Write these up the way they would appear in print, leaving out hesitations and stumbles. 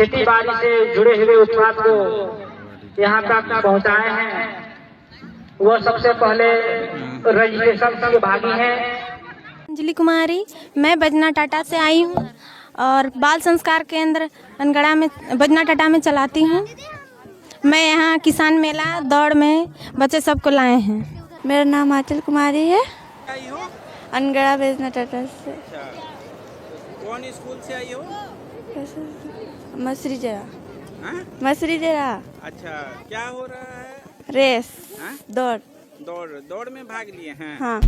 खेती बाड़ी से जुड़े हुए उत्पाद को यहाँ तक पहुँचाए हैं। वो सबसे पहले रजिस्ट्रेशन के भागी हैं। अंजलि कुमारी, मैं बजना टाटा से आई हूँ और बाल संस्कार केंद्र अनगढ़ा में बजना टाटा में चलाती हूँ। मैं यहाँ किसान मेला दौड़ में बच्चे सबको लाए हैं। मेरा नाम आंचल कुमारी है, अनगढ़ा बजना टाटा से। कौन स्कूल से आई हो? मसरी जरा। हाँ? मसरी जरा। अच्छा, क्या हो रहा है? रेस। हाँ? दौड़। दौड़ में भाग लिए हैं। हाँ।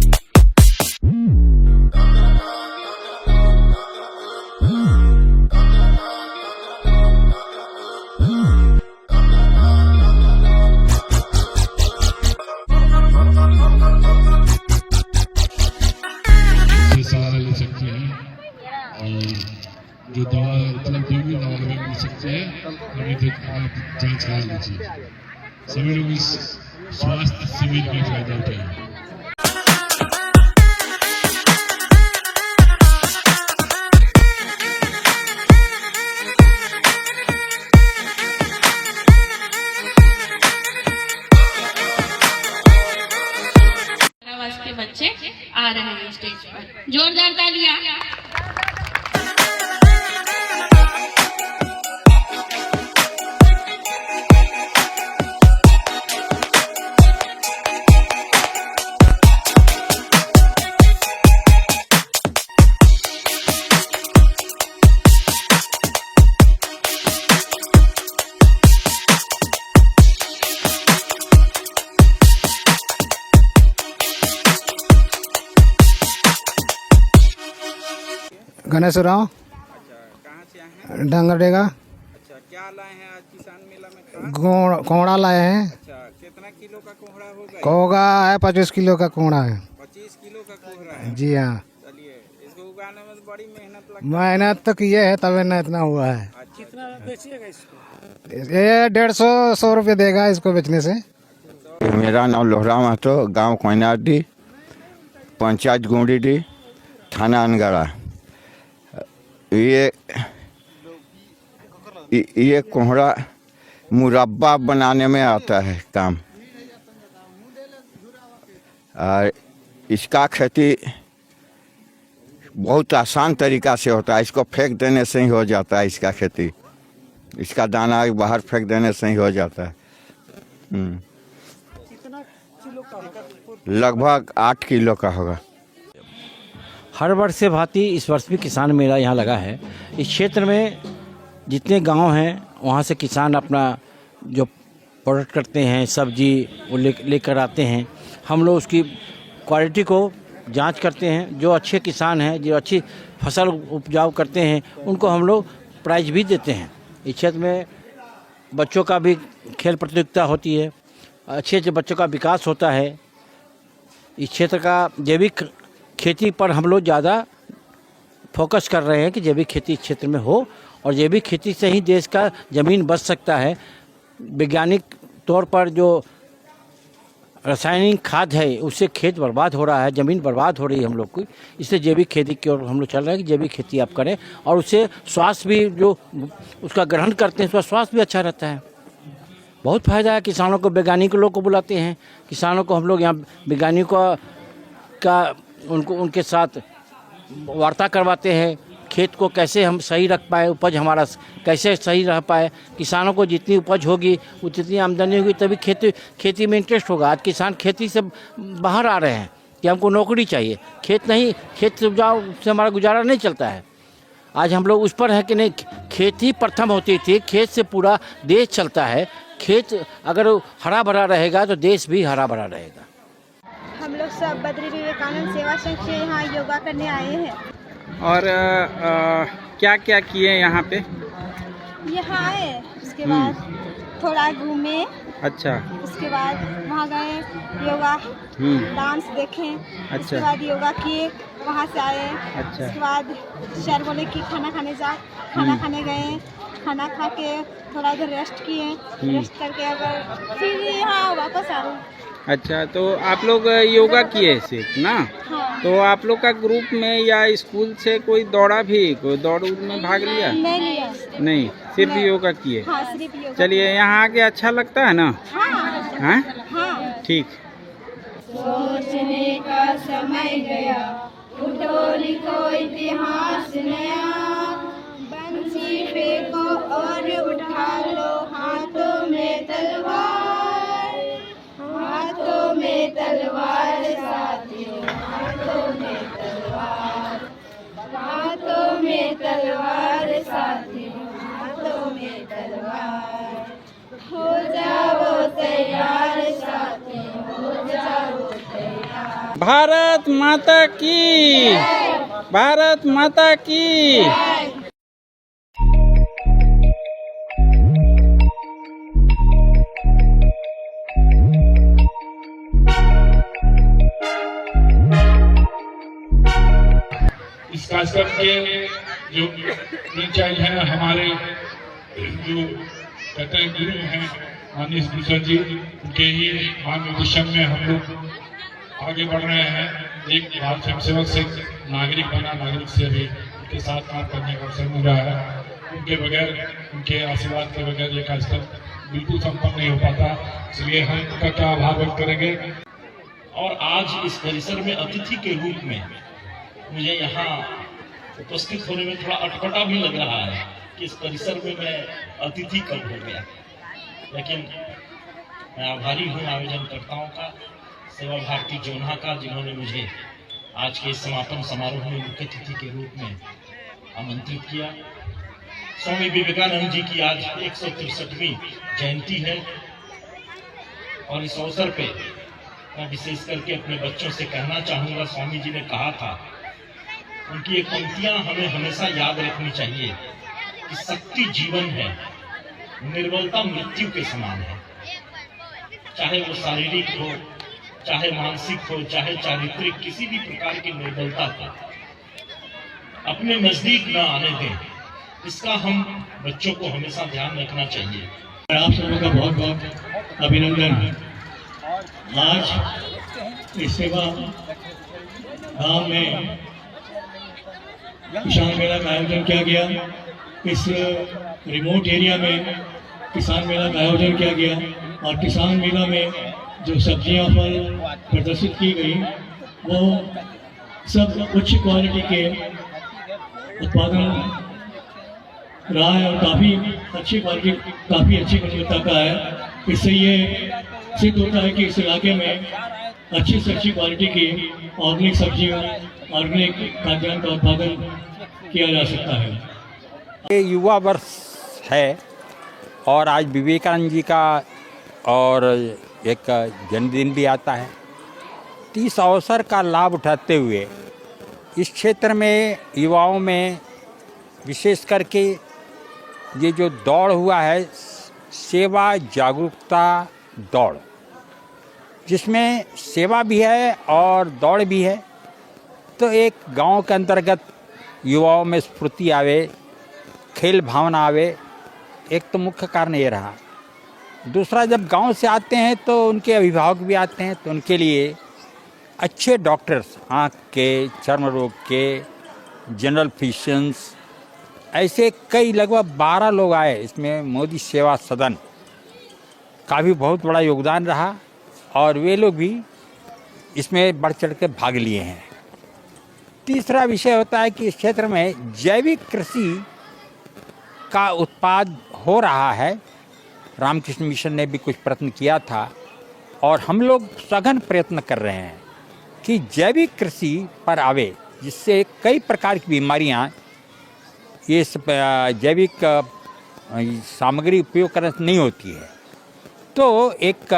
सलाह ले सकते हैं और जो दवा उपलब्ध होगी दवा मिल सकते हैं। अभी तक आप जांच करा लीजिए। सभी लोग इस स्वास्थ्य शिविर का फायदा उठाएं। के बच्चे आ रहे हैं स्टेज पर। जोरदार तालियां। गणेश राव। अच्छा, कहाँ से आए हैं? डंगरडेगा। अच्छा, क्या लाए हैं आज किसान मेला में? कोहड़ा लाए हैं। अच्छा, कितना किलो का कोहड़ा होगा? कोहड़ा है 25 किलो का कोहड़ा है। 25 किलो का कोहड़ा है। जी हाँ। चलिए, इसको उगाने में बड़ी मेहनत लगती है। मेहनत तो किए है तब ना इतना हुआ है। कितना बेचिएगा इसको? ये 150-100 रुपये देगा इसको बेचने से। मेरा नाम लोहरा महतो, गांव कोयनाडी, पंचायत गुंडीडी, थाना अनगढ़ा। ये कोहड़ा मुरब्बा बनाने में आता है काम। और इसका खेती बहुत आसान तरीका से होता है। इसको फेंक देने से ही हो जाता है इसका खेती। इसका दाना बाहर फेंक देने से ही हो जाता है। कितना किलो का होगा? लगभग 8 किलो का होगा। हर वर्ष से भांति इस वर्ष भी किसान मेला यहाँ लगा है। इस क्षेत्र में जितने गांव हैं वहाँ से किसान अपना जो प्रोडक्ट करते हैं, सब्जी वो लेकर आते हैं। हम लोग उसकी क्वालिटी को जांच करते हैं। जो अच्छे किसान हैं, जो अच्छी फसल उपजाऊ करते हैं, उनको हम लोग प्राइज भी देते हैं। इस क्षेत्र में बच्चों का भी खेल प्रतियोगिता होती है। अच्छे अच्छे बच्चों का विकास होता है। इस क्षेत्र का जैविक खेती पर हम लोग ज़्यादा फोकस कर रहे हैं कि जैविक खेती इस क्षेत्र में हो, और जैविक खेती से ही देश का ज़मीन बच सकता है। वैज्ञानिक तौर पर जो रासायनिक खाद है उससे खेत बर्बाद हो रहा है, ज़मीन बर्बाद हो रही है हम लोग की। इसलिए जैविक खेती की ओर हम लोग चल रहे हैं कि जैविक खेती आप करें, और उससे स्वास्थ्य भी जो उसका ग्रहण करते हैं उसका स्वास्थ्य भी अच्छा रहता है। बहुत फ़ायदा है। किसानों को, वैज्ञानिक लोग को बुलाते हैं। किसानों को हम लोग यहाँ वैज्ञानिकों का उनके साथ वार्ता करवाते हैं। खेत को कैसे हम सही रख पाए, उपज हमारा कैसे सही रह पाए। किसानों को जितनी उपज होगी उतनी आमदनी होगी, तभी खेती में इंटरेस्ट होगा। आज किसान खेती से बाहर आ रहे हैं कि हमको नौकरी चाहिए, खेत नहीं, खेत से उपजाऊ से हमारा गुजारा नहीं चलता है। आज हम लोग उस पर हैं कि नहीं, खेती प्रथम होती थी, खेत से पूरा देश चलता है। खेत अगर हरा भरा रहेगा तो देश भी हरा भरा रहेगा। हम लोग सब बद्री विवेकानंद सेवा संघ से यहाँ योगा करने आए हैं। और क्या क्या किए यहाँ पे? यहाँ आए, उसके बाद थोड़ा घूमे। अच्छा। उसके बाद वहाँ गए, योगा डांस देखें। अच्छा। उसके बाद योगा किए, वहाँ से आए। अच्छा। उसके बाद सर बोले कि खाना खाने जा, खाना खाने गए। खाना खा के थोड़ा इधर रेस्ट किए, रेस्ट करके अगर फिर यहाँ वापस आ रहे। अच्छा, तो आप लोग योगा किए सिर्फ ना? हाँ। तो आप लोग का ग्रुप में या स्कूल से कोई दौड़ा भी, कोई दौड़ में भाग लिया? नहीं लिया। नहीं, सिर्फ योगा किए। हाँ सिर्फ योगा। चलिए यहाँ आके अच्छा लगता है ना? हाँ हाँ हाँ। ठीक। सोचने का समय गया, उठो लिखो इतिहास नया, बंसी फेंको और उठा लो हाथों में तलवार, हाथों में तलवार साथियों, हाथों में तलवार, हाथों में तलवार साथियों, हाथों में तलवार, हो जाओ तैयार साथियों, हो जाओ तैयार। भारत माता की, भारत माता की। इस कार्यक्रम के जो इंचार्ज हैं हमारे, जो कहते हैं गुरु हैं माननीय भूषण जी, उनके ही मार्गदर्शन में हम लोग आगे बढ़ रहे हैं। एक भारत स्वयंसेवक से नागरिक बना, नागरिक से भी उनके साथ काम करने का अवसर मिल रहा है। उनके बगैर, उनके आशीर्वाद के बगैर ये कार्यक्रम बिल्कुल संपन्न नहीं हो पाता, इसलिए हम उनका क्या आभार व्यक्त करेंगे। और आज इस परिसर में अतिथि के रूप में मुझे यहाँ उपस्थित होने में थोड़ा अटपटा भी लग रहा है कि इस परिसर में मैं अतिथि कब हो गया, लेकिन मैं आभारी हूँ आयोजनकर्ताओं का, सेवा भारती जोन्हा का, जिन्होंने मुझे आज के समापन समारोह में मुख्य अतिथि के रूप में आमंत्रित किया। स्वामी विवेकानंद जी की आज 163वीं जयंती है और इस अवसर पे मैं विशेष करके अपने बच्चों से कहना चाहूँगा, स्वामी जी ने कहा था, उनकी एक पंक्तियां हमें हमेशा याद रखनी चाहिए कि शक्ति जीवन है, निर्बलता मृत्यु के समान है। चाहे वो शारीरिक हो, चाहे मानसिक हो, चाहे चारित्रिक, किसी भी प्रकार की निर्बलता को अपने नजदीक न आने दें, इसका हम बच्चों को हमेशा ध्यान रखना चाहिए। आप सबों का बहुत बहुत अभिनंदन। आज इस सेवा धाम में किसान मेला का आयोजन किया गया। इस रिमोट एरिया में किसान मेला का आयोजन किया गया और किसान मेला में जो सब्जियां फल प्रदर्शित की गई वो सब उच्च क्वालिटी के उत्पादन रहा है और काफ़ी अच्छी क्वालिटी, काफ़ी अच्छी गुणवत्ता का है। इससे ये सिद्ध होता है कि इस इलाके में अच्छी से अच्छी क्वालिटी की ऑर्गेनिक सब्जियों, ऑर्गेनिक खाद्यान्न का उत्पादन किया जा सकता है। ये युवा वर्ष है और आज विवेकानंद जी का और एक जन्मदिन भी आता है। तो इस अवसर का लाभ उठाते हुए इस क्षेत्र में युवाओं में विशेष करके ये जो दौड़ हुआ है, सेवा जागरूकता दौड़, जिसमें सेवा भी है और दौड़ भी है, तो एक गांव के अंतर्गत युवाओं में स्फूर्ति आवे, खेल भावना आवे, एक तो मुख्य कारण ये रहा। दूसरा, जब गांव से आते हैं तो उनके अभिभावक भी आते हैं, तो उनके लिए अच्छे डॉक्टर्स, आँख के, चर्म रोग के, जनरल फिजिशियंस, ऐसे कई लगभग 12 लोग आए। इसमें मोदी सेवा सदन का भी बहुत बड़ा योगदान रहा और वे लोग भी इसमें बढ़ चढ़ के भाग लिए हैं। तीसरा विषय होता है कि इस क्षेत्र में जैविक कृषि का उत्पाद हो रहा है। रामकृष्ण मिशन ने भी कुछ प्रयत्न किया था और हम लोग सघन प्रयत्न कर रहे हैं कि जैविक कृषि पर आवे, जिससे कई प्रकार की बीमारियां ये जैविक सामग्री उपयोग करने से नहीं होती है। तो एक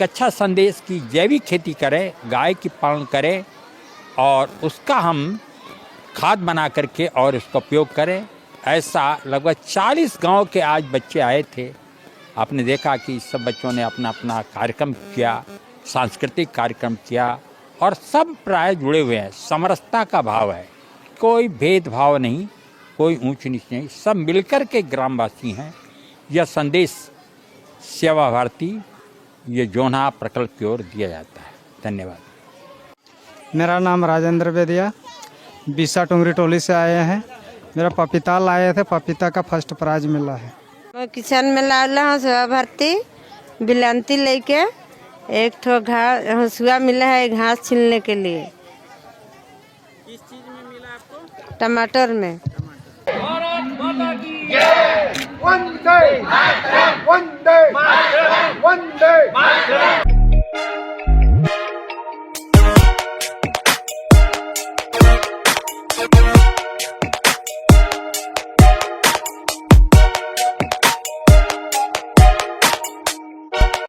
अच्छा संदेश कि जैविक खेती करें, गाय की पालन करें और उसका हम खाद बना करके और उसका उपयोग करें। ऐसा लगभग 40 गांव के आज बच्चे आए थे। आपने देखा कि सब बच्चों ने अपना अपना कार्यक्रम किया, सांस्कृतिक कार्यक्रम किया और सब प्राय जुड़े हुए हैं। समरसता का भाव है, कोई भेदभाव नहीं, कोई ऊंच नीच नहीं, सब मिलकर के ग्रामवासी हैं। यह संदेश सेवा भारती ये जोन्हा प्रकल्प की ओर दिया जाता है। धन्यवाद। मेरा नाम राजेंद्र बेदिया, बिस्सा टुंगरी टोली से आए हैं मेरा पपीता लाए थे, पपीता का फर्स्ट प्राइज मिला है। मैं किचन में लाला हूँ सेवा भरती बिलांती लेके एक ठो हंसुआ मिला है घास छीलने के लिए। किस चीज में मिला आपको? टमाटर में। भारत माता की जय। वंदे मातरम। वंदे